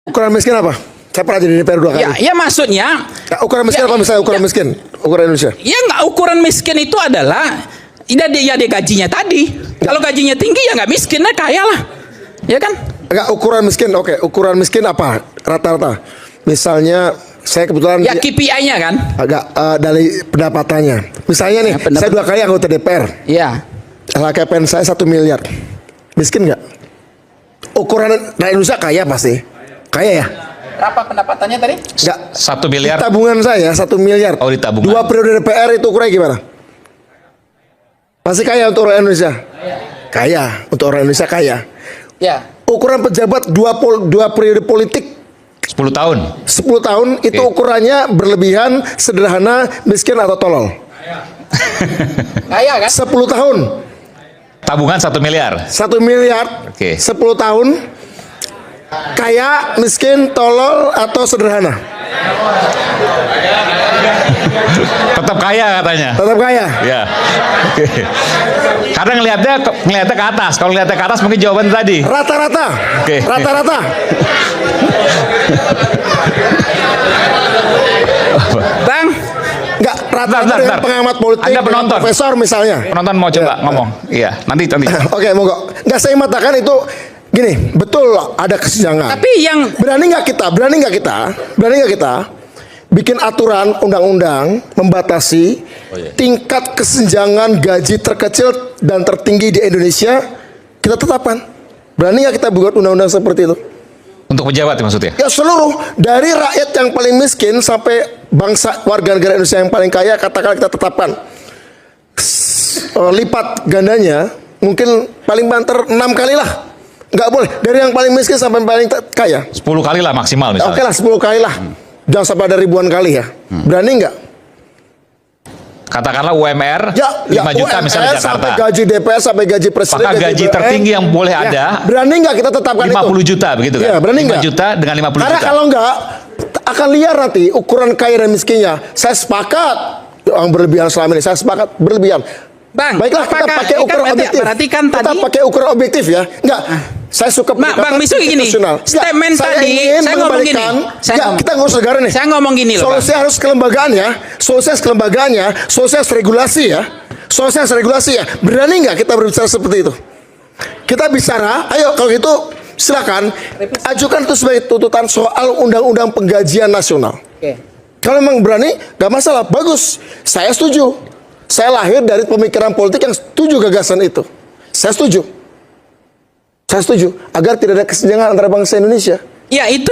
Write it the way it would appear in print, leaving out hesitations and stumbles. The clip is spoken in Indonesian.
Ukuran miskin apa? Saya pernah jadi DPR 2 kali. Ya maksudnya. Ukuran miskin apa misalnya ukuran miskin? Ukuran Indonesia. Ya nggak, ukuran miskin itu adalah dia gajinya tadi. Kalau gajinya tinggi ya nggak miskin, ya kaya lah. Ya kan? Enggak, ukuran miskin. Oke, ukuran miskin apa? Rata-rata. Misalnya saya kebetulan Ya KPI-nya kan? agak dari pendapatannya. Misalnya nih, Ya, saya 2 kali anggota DPR. Ya. LHKPN saya 1 miliar. Miskin nggak? Ukuran rakyat Indonesia kaya pasti. Kaya ya? Berapa pendapatannya tadi? Enggak. 1 miliar. Di tabungan saya 1 miliar. Oh, di tabungan. 2 periode DPR itu ukurannya gimana? Masih kaya untuk orang Indonesia? Kaya. Untuk orang Indonesia kaya. Ya. Ukuran pejabat 2 periode politik 10 tahun. 10 tahun itu Oke. ukurannya berlebihan, sederhana, miskin atau tolol. Kaya kan? 10 tahun Tabungan 1 miliar. 1 miliar. Oke. 10 tahun kaya, miskin, tolol atau sederhana? Tetap kaya katanya. Tetap kaya. Ya. Oke. Karena ngelihatnya ke atas. Kalau ngelihatnya ke atas mungkin jawaban tadi. Rata-rata. Oke. Rata-rata. Bang, Enggak, rata-rata Bentar, dari bentar. pengamat politik, Anda penonton. profesor misalnya. Penonton mau coba ngomong. Iya, nanti. Oke, monggo. Enggak, saya mengatakan itu gini, betul ada kesenjangan. tapi yang Berani nggak kita bikin aturan undang-undang membatasi tingkat kesenjangan gaji terkecil dan tertinggi di Indonesia, kita tetapkan. Berani nggak kita buat undang-undang seperti itu? Untuk pejabat maksudnya. Ya seluruh, dari rakyat yang paling miskin sampai bangsa warga negara Indonesia yang paling kaya, katakan kita tetapkan. Lipat gandanya, mungkin paling banter 6 kali lah. Nggak boleh, dari yang paling miskin sampai yang paling kaya. 10 kali lah maksimal misalnya. Oke lah, 10 kali lah. Jangan sampai ada ribuan kali ya. Berani nggak? Katakanlah UMR 5 juta misalnya UMR Jakarta. sampai gaji DPR, sampai gaji presiden. Maka gaji BUMN, tertinggi yang boleh ada Berani nggak kita tetapkan 50 itu? juta begitu kan? Ya, berani 5 nggak? juta dengan 50 Karena juta. kalau nggak, akan liar nanti ukuran kaya dan miskinnya. Saya sepakat yang berlebihan selama ini. Saya sepakat berlebihan. Bang, Baiklah, kita apakah- pakai ukuran objektif. berarti kan Kita tadi pakai ukuran objektif ya. Enggak. Saya suka Bang Misu gini, institusional. Enggak, statement tadi, ingin saya ngomong gini. mengembalikan- Saya Enggak, ngomong- kita ngurus negara nih. Saya ngomong gini loh, Solusi harus kelembagaannya, solusi harus regulasi ya. Solusi harus regulasi ya. Berani nggak kita berbicara seperti itu? Kita bicara, ayo kalau gitu silakan ajukan itu sebagai tuntutan soal undang-undang penggajian nasional. Oke. Kalau memang berani, nggak masalah, bagus. Saya setuju. Saya lahir dari pemikiran politik yang setuju gagasan itu. Saya setuju. Agar tidak ada kesenjangan antara bangsa Indonesia. Ya itu